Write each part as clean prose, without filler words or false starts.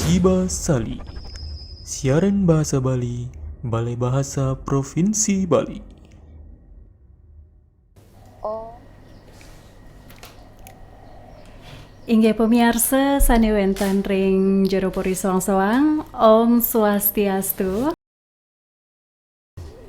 Siba Sali, siaran bahasa Bali, Balai Bahasa Provinsi Bali. Inggih pemirsa saniwenten ring jero puri soang-soang, Om Swastiastu.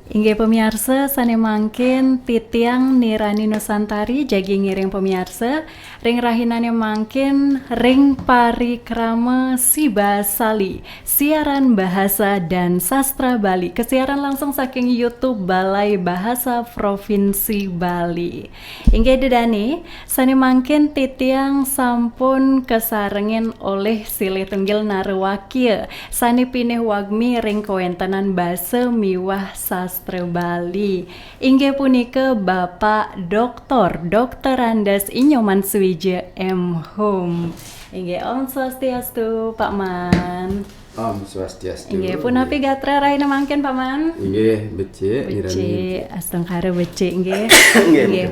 Inggih pemirsa sane mangkin titiang nirani Nusantari jagi ngiring pemirsa ring rahinane mangkin ring parikrama Siba Sali siaran bahasa dan sastra Bali kesiaran langsung saking YouTube Balai Bahasa Provinsi Bali. Inggih dedani sane mangkin titiang sampun kesarengin oleh silih tunggil narewakil sane pineh wagmi ring kawentenan basa miwah sastra Bali. Inggih punika Bapak Dr. Andes Inyoman Suwija M. Hum. Inggih Om Swastiastu Pak Man. Om Swastiastu. Inggih punapi gatra raina mangken Pak Man. Inggih becik Becik astengkara becik inggih. Inggih.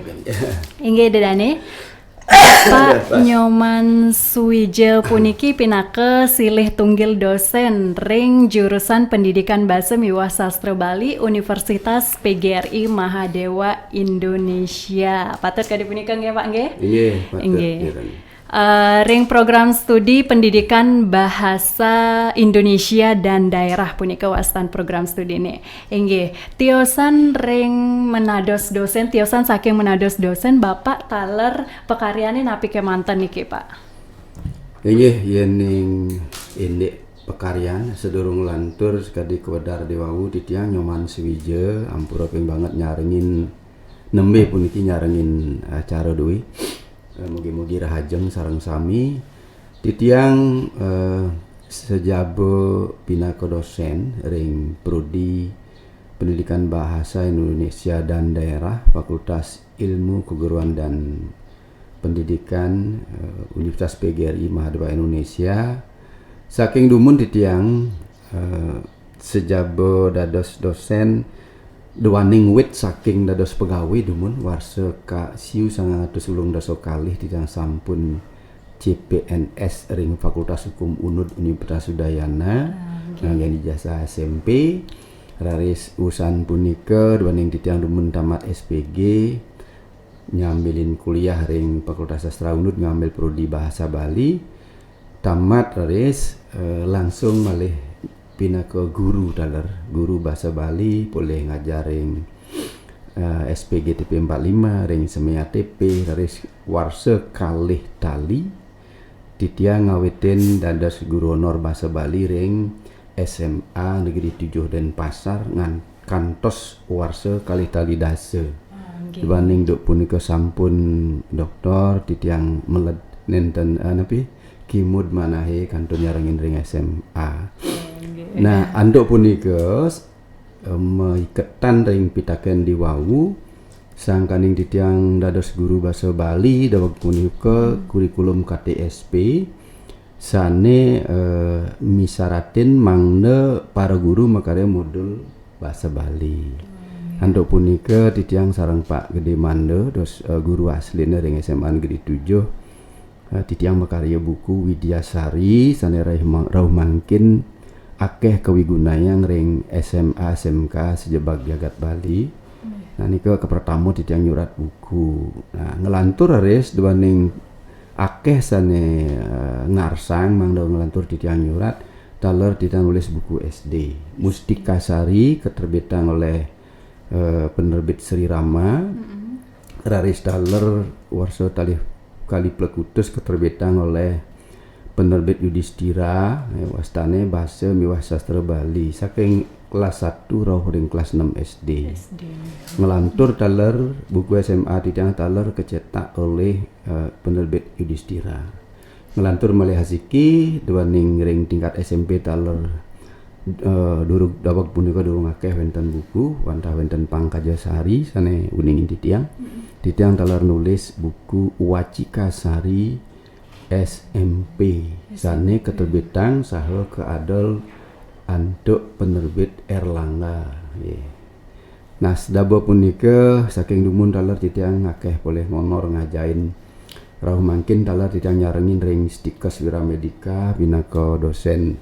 Inggih dedane Pak Nyoman Suwija puniki pinake silih tunggil dosen ring jurusan Pendidikan Basa Miwah Sastra Bali Universitas PGRI Mahadewa Indonesia. Patut kadi punika nggih Pak nggih? Inggih, patut. Inggih. Ring program studi pendidikan bahasa Indonesia dan daerah punika wastan program studi ini. Inggih, tiosan ring menados dosen, tiosan saking menados dosen Bapak taler pekaryane napi kemanten niki Pak. Inggih yen ning indek pekaryan sedurung lantur sekadi kewedar dewawu titiang Nyoman Suwija ampura ping banget nyarengin nembe puniki nyarengin acara deui. Mugi-mugi rahajeng sareng sami titiang sejabo pinaka dosen ring prodi Pendidikan Bahasa Indonesia dan Daerah Fakultas Ilmu Keguruan dan Pendidikan Universitas PGRI Mahadewa Indonesia saking dumun titiang sejabo dados dosen Dewaning wit saking dados pegawai dumun warsa ka siu 980 kalih titiang sampun CPNS ring Fakultas Hukum UNUD Universitas Udayana nganggen ijazah SMP raris usan punika dewaning titiang dumun tamat SPG nyambilin kuliah ring Fakultas Sastra UNUD ngambil prodi Bahasa Bali tamat raris langsung malih pindah ke guru bahasa Bali boleh ngajaring SPG TP 45 ring semia TP raris warsa kalih tali titiang ngawetin dados guru honor bahasa Bali ring SMA Negeri 7 Denpasar ngan kantos warsa kalih tali dasa dibanding duk punika sampun doktor titiang meled nenten kimud manahe kantun nyarengin ring SMA. Nah, anduk punika maiketan ring pitaken diwawu sangkaning titiang dados guru basa Bali daweg punika kurikulum KTSP sane misaratin mangna para guru makarya modul basa Bali. Anduk punika titiang sareng Pak Gede Mande dos guru asline ring SMA Negeri 7 titiang makarya buku Widyasari sane rauh mangkin akeh kawigunayang ring SMA SMK sejebak jagat Bali. Nah nika kepertamo titiang nyurat buku. Nah ngelantur aris dewaning akeh sane ngarsang mangda ngelantur titiang nyurat taler titiang nulis buku SD. Mustika Sari keterbitan oleh penerbit Sri Rama. Raris taler warsa kali plekutus keterbitan oleh penerbit Yudhistira wastane bahasa miwah sastra Bali saking kelas 1 roh ring kelas 6 SD. Ngelantur taler buku SMA titiang taler kecetak oleh penerbit Yudhistira. Ngelantur malih hasiki dewaning ring tingkat SMP taler durug daweg punika durung akeh wonten buku wantah wonten Pangkajasari sane uningin titiang taler nulis buku Wacika Sari SMP sane keterbitan saha keadol antuk penerbit Erlangga. Nah sedaba punika saking dumun taler titiang akeh boleh ngonor ngajain Rauh mangkin talar titiang nyarengin ring Stikes Wiramedika pinaka dosen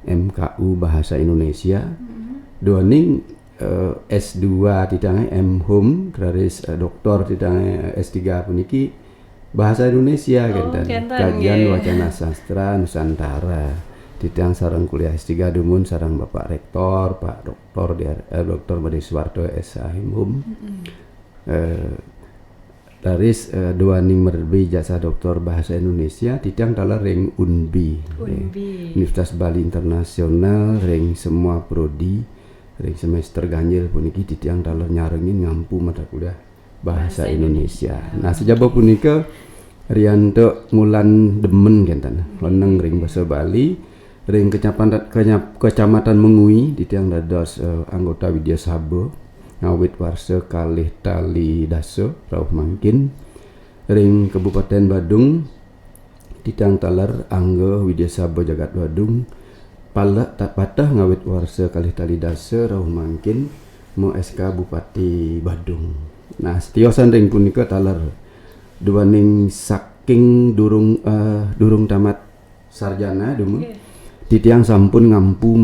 MKU Bahasa Indonesia. Duaning S2 titiang M.Hum raris doktor titiang S3 puniki Bahasa Indonesia kajian wacana sastra Nusantara. Titiang sareng kuliah S3 dumun sareng Bapak Rektor Pak Dr. Bade Suwarto S.A. M.Hum. Daris duaning merbi jasa doktor bahasa Indonesia titiang talar ring UNBI. Universitas Bali Internasional ring semua prodi ring semester ganjil puniki titiang talar nyarengin ngampu mata kuliah bahasa Indonesia. Nah sejaba punika rianto mulan demen kenten leneng ring bahasa Bali ring kecamatan Mengui titiang dados anggota Widya Sabo ngawit warsa kalih tali daso rauh mangkin ring Kabupaten Badung titiang talar angga Widya Sabo Jagat Badung pala tak patah ngawit warsa kalih tali daso rauh mangkin mo SK Bupati Badung. Nah setiosan ring punika talar duaning saking durung tamat sarjana dumun titiang sampun ngampu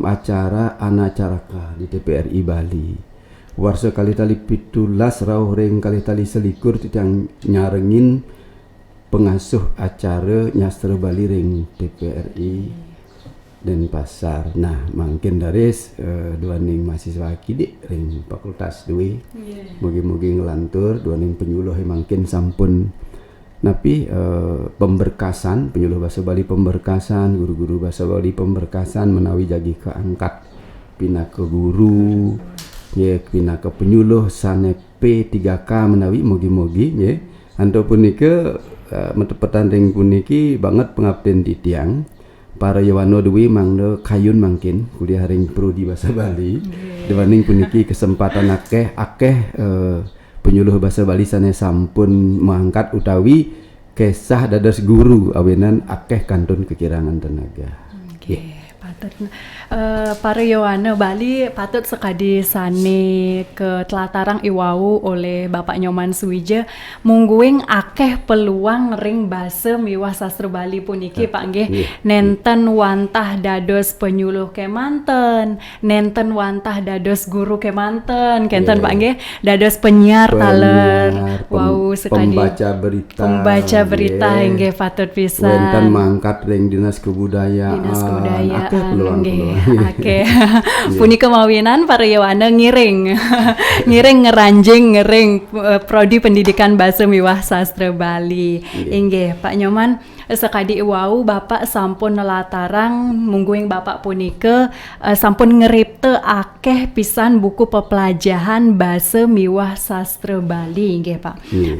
acara anacaraka di TPRI Bali. Warsa kali tali 17 rauh ring kali tali selikur titiang nyarengin pengasuh acara nyastra Bali ring TPRI Denpasar. Nah mangkin daris duaning mahasiswa kidik ring Fakultas 2 mugi-mugi ngelantur duaning penyuluh mangkin sampun napi pemberkasan penyuluh bahasa Bali pemberkasan guru-guru bahasa Bali pemberkasan menawi jagi keangkat pinaka guru ya pinaka penyuluh sanepe 3K menawi mugi-mugi ya anto punika metepetan ring puniki banget pengabden titiang para yawano dewi mangde kayun mangkin kuliah ring prodi bahasa Bali dibanding puniki kesempatan akeh penyuluh bahasa Bali sana sampun mangkat utawi kesah dados guru awenan akeh kantun kekirangan tenaga. Patut para Yowana Bali patut sekadi sane ke telatarang iwau oleh Bapak Nyoman Suwija mungguing akeh peluang ring basa miwah sastra Bali puniki Pak nggih nenten wantah dados penyuluh kemanten nenten wantah dados guru kemanten kenten Pak nggih dados penyiar taler wow sekadi pembaca berita nggih patut pisan wenten mangkat ring dinas kebudayaan akeh peluang Oke, punika mawinan para Yowana ngiring ngeranjing prodi pendidikan bahasa miwah sastra Bali. Inggih Pak Nyoman sekadi iwau Bapak sampun nelatarang mungguing Bapak punika sampun ngeripte akeh pisan buku pepelajaran bahasa miwah sastra Bali nggih Pak.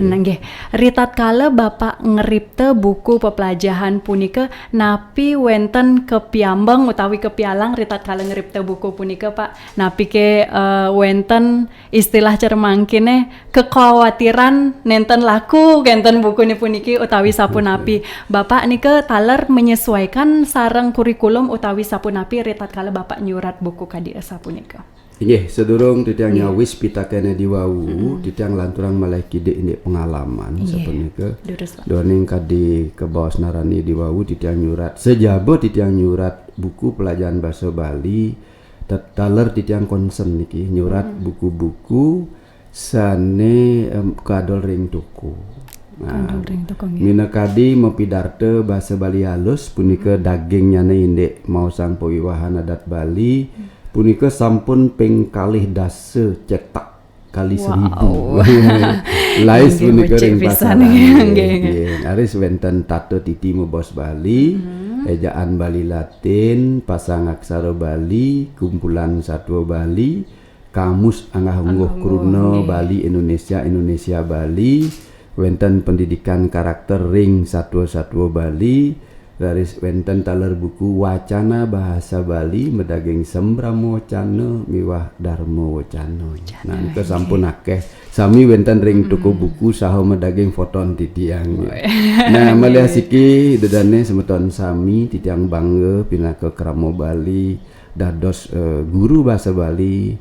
Nggih ritat kala Bapak ngeripte buku pepelajaran punika napi wenten kepiambang utawi kepialang ritat kala ngeripte buku punika Pak napi ke wenten istilah cermangkine kekhawatiran nenten laku kenten buku ni puniki utawi sapunapi Bapak nika taler menyesuaikan sareng kurikulum utawi sapunapi ritat kala Bapak nyurat buku kadi sapunika. Nggih, sedurung titiang nyawis pitakene diwawu, titiang lanturang malih kidik ini pengalaman sapunika. Doning kadi ke Bawas Narani diwawu titiang nyurat. Sejabo titiang nyurat buku pelajaran bahasa Bali, taler titiang concern niki nyurat buku-buku sane kadol ring tuku. Nah, minakadi mempidarte bahasa Bali halus punika dagingnya indek mau sang pewiwahan adat Bali punika sampun ping kalih dase cetak kali 1000 lais punika ring bahasa aris wenten tato titi mebos Bali ejaan Bali Latin pasang aksara Bali kumpulan satwa Bali kamus anggah ungguh kruna Bali Indonesia Bali wenten pendidikan karakter ring satwa-satwa Bali garis wenten taler buku wacana bahasa Bali medaging sembramo wacana miwah dharma wacana. Nah niku sampun akeh sami wenten ring tuku buku saha medaging foton titiang. Nah malih siki dedane semeton sami titiang bangga pinaka kramo Bali dados guru bahasa Bali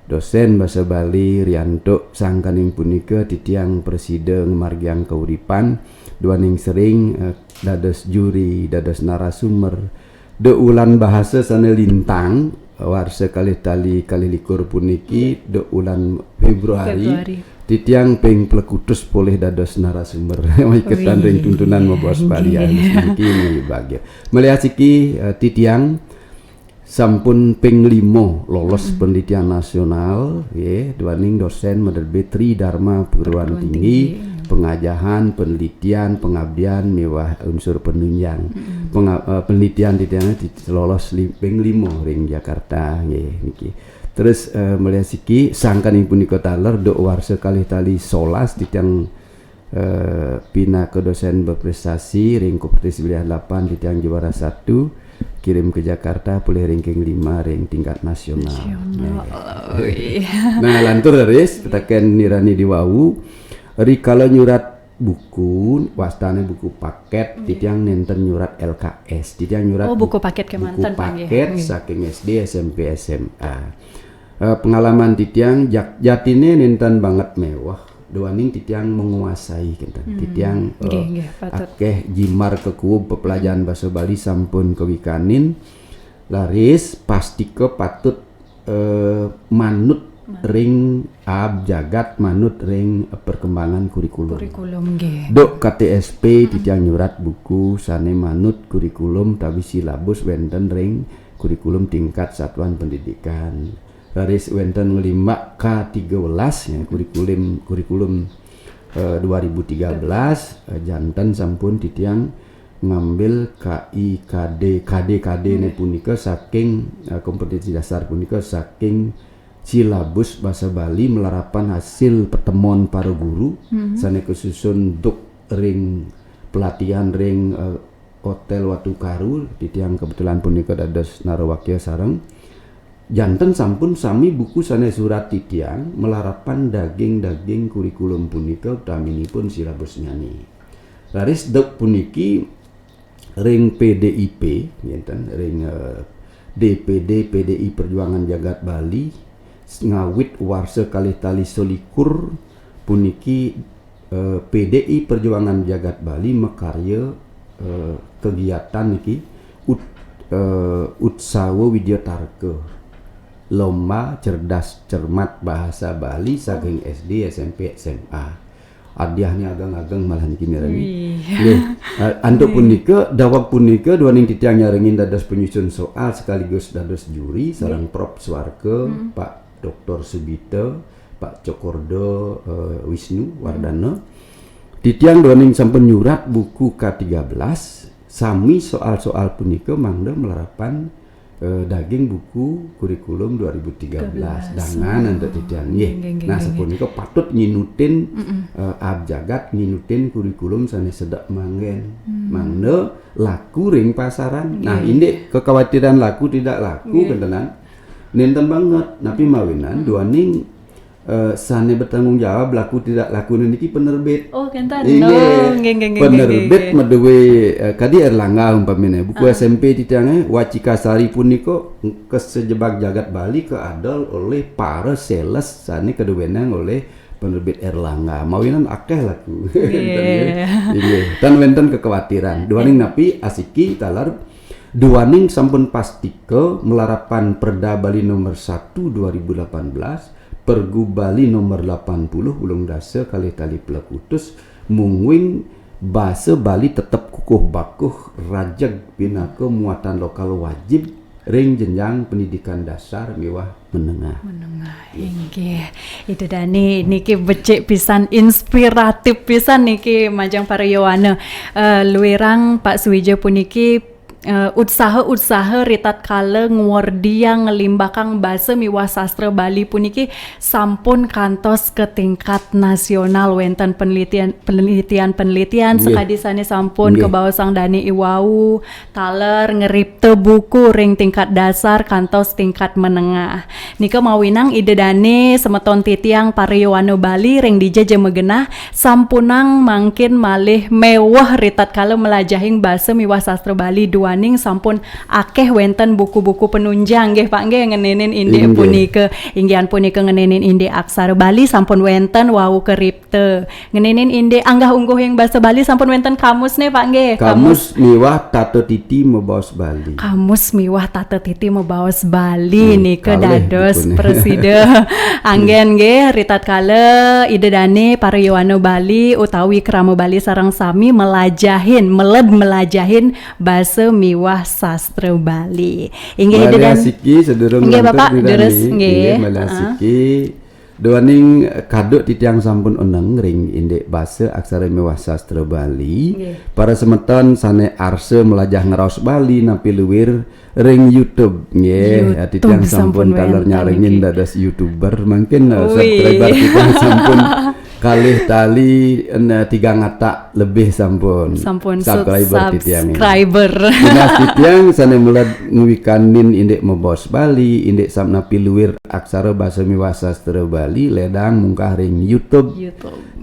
dosen bahasa Bali Rianto sangkaning punika titiang presiden margiang kauripan duaning sering dados juri dados narasumber de ulan bahasa sana lintang warsa kalih tali kalih likur puniki de ulan Februari. Titiang peng plekutus boleh dados narasumber maiketan ring tuntunan mabos Bali iki bahagia melihat siki titiang sampun ping 5 lolos penelitian nasional duaning dosen menerbit Tri Dharma perguruan tinggi pengajahan penelitian pengabdian mewah unsur penunjang penelitian titiang lolos ping 5 ring Jakarta niki terus melihat siki sangkaning punika taler do warsa kalih tali solas titiang pina ke dosen berprestasi ring kompetisi wilayah 8 titiang juara 1 kirim ke Jakarta boleh ranking 5 ring tingkat nasional. Nah lantur ris petaken nirani diwawu ri kalau nyurat buku wastane buku paket titiang nenten nyurat LKS titiang nyurat buku paket kemanten buku paket saking SD SMP SMA pengalaman titiang jatine nenten banget mewah duaning titiang menguasai titiang akeh jimar kekuub pepelajaran bahasa Bali sampun kewikanin laris pastike patut manut ring jagat manut ring perkembangan kurikulum dok KTSP titiang nyurat buku sane manut kurikulum tapi silabus wenten ring kurikulum tingkat satuan pendidikan laris wenten 5 K13 ya kurikulum 2013 janten sampun titiang ngambil KD ne punika saking kompetisi dasar punika saking silabus bahasa Bali melarapan hasil pertemuan para guru sane kesusun untuk ring pelatihan ring hotel Watu Karu titiang kebetulan punika dados narawakya sareng janten sampun sami buku sane surat titiang melarapan daging kurikulum punika utaminipun silabus nyani laris dok puniki ring PDIP ngenten ring DPD PDI Perjuangan Jagat Bali ngawit warsa kalih tali solikur puniki PDI Perjuangan Jagat Bali makarya kegiatan niki Utsawa Widyatarka lomba cerdas cermat bahasa Bali saking SD SMP SMA adiahnya ageng-ageng malah niki mirami antuk punika dawak punika duaning titiang nyaringin dados penyusun soal sekaligus dados juri sareng Prof Swarke Pak Dr. Subito Pak Cokordo Wisnu Wardana titiang duaning sampun nyurat buku K13 sami soal-soal punika mangda melarapan daging buku kurikulum 2013 dengan untuk titiang nah sapunika patut nyinutin abjagat nyinutin kurikulum sane sedak manggen mangda laku ring pasaran nah ini kekhawatiran laku tidak laku kentenan nenten banget tapi mawinan duaning sane bertanggung jawab laku tidak laku niki penerbit kentan penerbit medewe kadi Erlangga umpamine buku SMP titiange Wacikasari puniko kesejebak jagat Bali keadol oleh para sales sane keduwenang oleh penerbit Erlangga mawinan akeh laku dan wenten kekhawatiran duaning napi asiki talar duaning sampun pastike melarapan Perda Bali nomor 1 2018 Pergu Bali nomor 80 ulung dasa kalih tali plekutus mungwing bahasa Bali tetap kukuh bakuh rajag pinaka muatan lokal wajib ring jenjang pendidikan dasar mewah menengah inggih itu dani niki becik pisan inspiratif pisan niki majang para Yowana luirang Pak Suwijo puniki usaha ritat kala ngwardiang ngelimbakang basa miwah sastra Bali puniki sampun kantos ke tingkat nasional wenten penelitian sekadisane sampun ke bawah sang Dani Iwau taler ngeripte buku ring tingkat dasar kantos tingkat menengah nika mawinang ide Dani semeton titiang Pariyowano Bali ring dijaja megenah sampunang mangkin malih mewah ritat kala melajahing basa miwah sastra Bali 2 duaning sampun akeh wenten buku-buku penunjang nggih Pak nggih ngenenin inde Inggih. punika inggihan punika ngenenin inde aksara Bali sampun wenten wau keripte ngenenin inde anggah-ungguh yang bahasa Bali sampun wenten kamus nih Pak nggih Kamus miwah tato titi mebawas Bali. kamus miwah tata titi mebawas Bali nih ke kalih dados bukune. presiden anggen nggih ritat kale ide dane para Yohano Bali utawi krama Bali sareng sami melajahin bahasa miwah sastra Bali inggih ide dan Maliasiki sedurung Nggih, lantur Bapak, dirani. deres, nggih. Maliasiki duaning kaduk titiang sampun oneng ring indek basa aksara mewah sastra Bali. Para semeton sane arse melajah ngeraos Bali napi luwir ring YouTube nggih. YouTube Titiang sampun sampun taler wenten nyaringin iki. dados YouTuber mungkin Wih. subscriber kita sampun kalih tali 3 ngata lebih sampun subscriber titiang ini. subscriber Dinas titiang sana mulai ngwikanin indek mebos Bali, indek samna piluir aksara bahasa miwah sastra Bali ledang mungkah ring YouTube.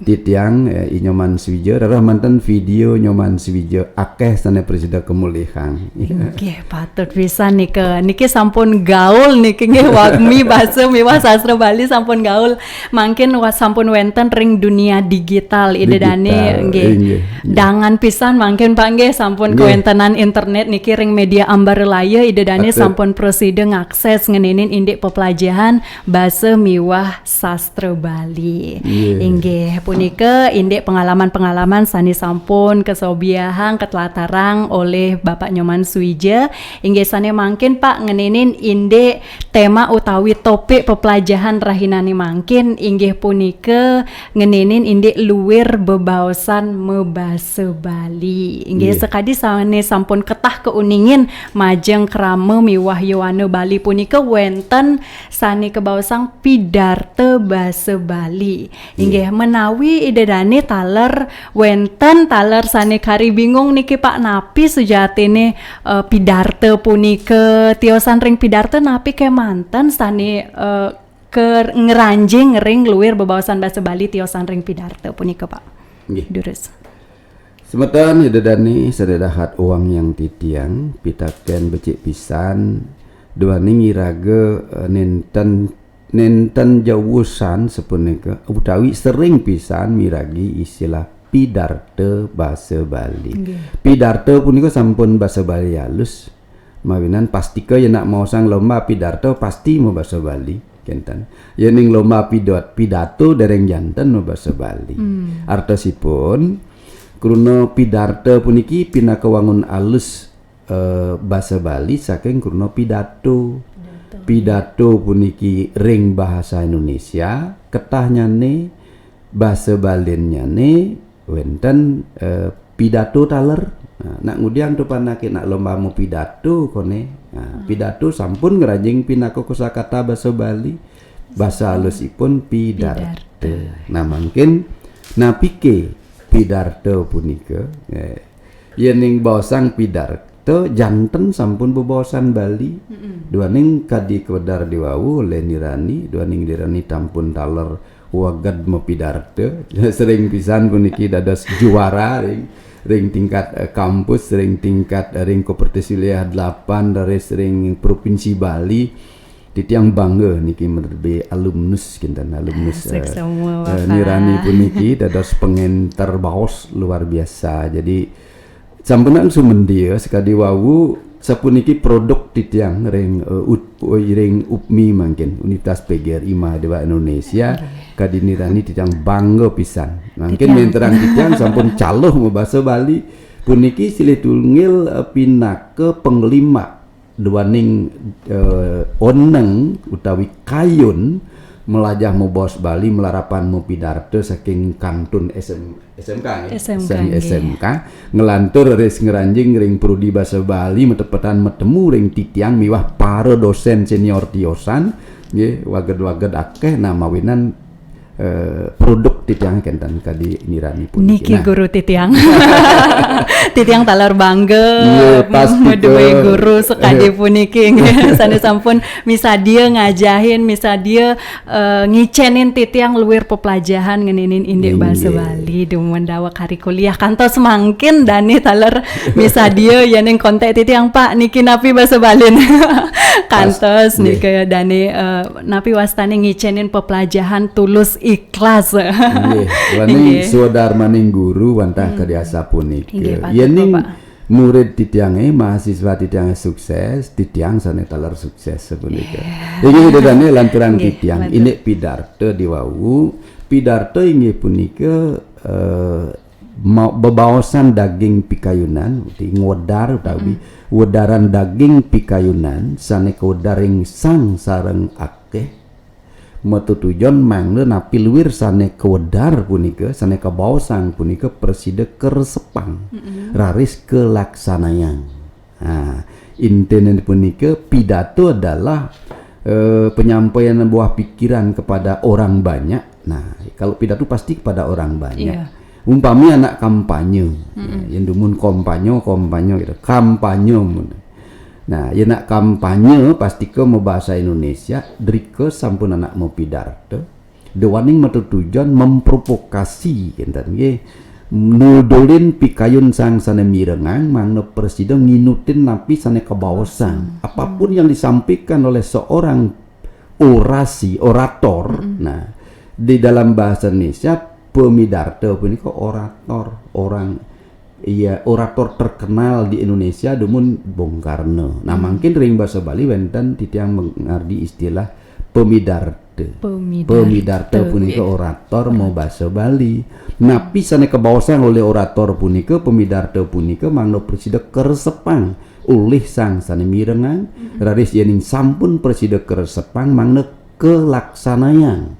Titiang inyoman swijo rarah mantan video nyoman swijo akeh sana presida kemulihan. nggih patut pisan niki sampun gaul niki nggih wagmi bahasa miwah sastra Bali sampun gaul mangkin sampun wenten ring dunia digital ide dane Digital, nggih inggih. dangan pisan mangkin Pak nggih sampun Nggih. kewentenan internet niki ring media ambar laya ide dane Betul. sampun proside ngakses ngenenin indek pepelajaran bahasa miwah sastra Bali Iya. inggih punika indek pengalaman-pengalaman sani sampun kesobiahan ketelatarang oleh Bapak Nyoman Suija inggih sane mangkin Pak ngenenin indek tema utawi topik pepelajaran rahinani mangkin inggih punika ngenenin indek luwir bebaosan mebasa Bali inggih Iya. sekadi sane sampun ketah keuningin majeng krama miwah Yohano Bali punika wenten sani kebaosang pidarte basa Bali inggih menawi idedane taler wenten taler sane kari bingung niki Pak napi sejatine pidarte punika tiosan ring pidarte napi kemanten sane ke ngeranjing ring luwir bebaosan bahasa Bali tiosan ring pidarte punika Pak Nggih. Durus Semeton yudadani sededahat uang yang titiang pitaken becik pisan duaning iraga nenten jawusan sepunika utawi sering pisan miragi istilah pidarte basa Bali. Pidarte punika sampun basa Bali halus mawinan pastika yen nak mau sang lomba pidarte pasti mau basa Bali kenten. Yen ning lomba pidato dereng janten mau basa Bali. Artosipun kruna pidarte puniki pinakawangun alus basa Bali saking kruna pidato. Pidato puniki ring bahasa Indonesia, ketahnyane bahasa Balinyane wenten pidato taler. Nak ngudiang tu panake nak lomba mu pidato kone. Pidato sampun ngeranjing pinaka kosakata bahasa Bali. Bahasa halusipun pidarte. Nah mungkin napike pidarte punika yen ning bosang pidarte janten sampun bebosan Bali duaning kadi kedar diwawu le nirani duaning dirani tampun taler wagad mo pidarte sering pisan puniki dados juara ring tingkat kampus ring tingkat ring kompetisi wilayah 8 dari ring provinsi Bali titiang bangga niki merbe alumnus kinten alumnus nirani puniki dados pengenter baos luar biasa jadi sampeyan sumendia sekadi wawu sapuniki produk titiang ring ring UPMI mungkin Universitas PGRI Mahadeva Indonesia kadi nirani titiang bangga pisan mungkin menterang titiang sampun caloh mau bahasa Bali puniki silih tungil pinake penglima duaning oneng utawi kayun melajah mau bos Bali melarapan mau pidarte saking kantun SMK ngelantur res ngeranjing ring prodi bahasa Bali metepetan metemu ring titiang miwah para dosen senior tiosan nggih waged-waged akeh namawinan produk titiang kentan kadi nirani pun Niki guru titiang. Titiang talar bangga. Iya, pasti Medue guru sekadi puniki. Sane sampun misa dia ngajahin, misa dia ngicenin titiang luwir pepelajahan ngeninin indik bahasa Bali dumun dawak hari kuliah kantos mangkin dani talar misa dia yang kontak titiang Pak niki napi bahasa Bali. Kantos niki dani napi wastani ngicenin pepelajahan tulus ikhlas. Wani saudara maning guru wantah kadiasa puniki. Yening murid titiange mahasiswa titiange sukses, titiang sane talar sukses sepunika. Iki dedane lantaran titiang ini pidarto diwawu. Pidarto inggih punika bebaosan daging pikayunan uti ngwedar utawi wedaran daging pikayunan sane kewedaring sang sareng akeh metu tujuan mangle napi luwir sane kewedar punika sane kabaosang punika preside keresepang raris kelaksanayang. Intenen punika pidato adalah penyampaian buah pikiran kepada orang banyak. Nah, kalau pidato pasti kepada orang banyak. Umpami anak kampanye, yang dumun kampanye gitu, kampanye mun. Nah, ya nak kampanye pasti ke mau bahasa Indonesia, drike sampun anak mau pidato. Dewaning metu tujuan memprovokasi enten nggih. Nudulin pikayun sang sane mirengang mangna presiden nginutin napi sane kebawasan. Apapun yang disampaikan oleh seorang orator. Nah, di dalam bahasa Indonesia pemidarto punika orator, orator terkenal di Indonesia dumun Bung Karno. Nah, mungkin ring bahasa Bali wenten titiang mengarti istilah pemidarto. Pemidarto punika orator mau bahasa Bali. Napi sane kebawasan oleh orator punika pemidarto punika mangno presiden keresepang ulih sang sane mirengan raris yening sampun presiden keresepang mangno kelaksanayang.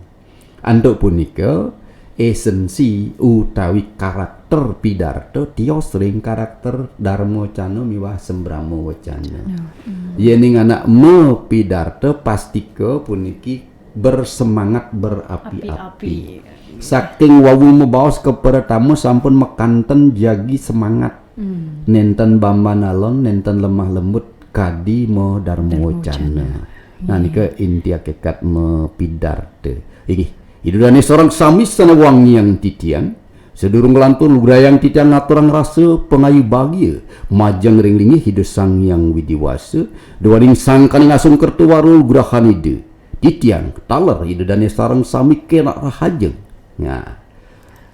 Anduk punika esensi utawi karakter pidarto tios ring karakter Darmo Wacana miwah Sembramo Wacana. Yening anak me pidarto pastike puniki bersemangat berapi-api. Saking wawu mebaos kepada tamu sampun mekanten jagi semangat. Nenten bambanalon nenten lemah lembut kadi mo Darmo Wacana. Nah nika inti hakikat me pidarto. Idudane seorang samis sana wangi yang titian sedurung lantur lugrayang titian ngaturang rasa pengayu bahagia majang ringlingi hidup sang yang widiwasa doaring sang kaning asung kertu warul gurahanide titian taler idudane seorang sami kena rahajeng. Nah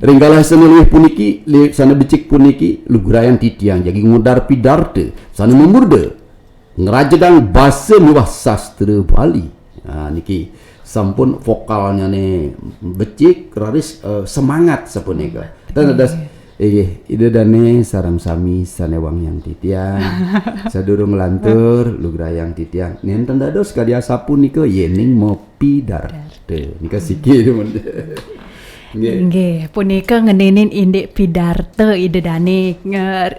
ringgalah sana luwih puniki sana becik puniki lugrayang titian jadi ngudar pidarte sana memurde ngerajedang bahasa miwah sastra Bali. Nah niki sampun vokalnya nih becik raris semangat sapunika. Dan ada ide dane sarang sami sanewang yang titiang sadurung lantur lugrayang titiang nenten dados kadia sapunika yening mopi darte nika sikit mun. Nggih, punika ngeninin indik pidarto idedane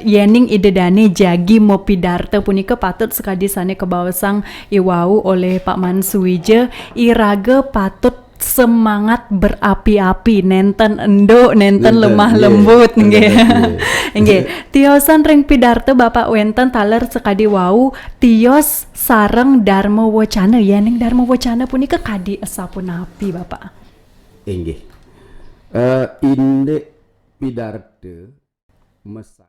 yening idedane jagi mo pidarto punika patut sekadi sane kebawasang iwau oleh Pak Mansuwije iraga patut semangat berapi-api nenten endo nenten lemah lembut nggih. Nggih, tiosan ring pidarto Bapak wenten taler sekadi wau tios sareng Darmo Wacana yening Darmo Wacana punika kadi esapunapi Bapak. Inggih. Indek pidarto mesa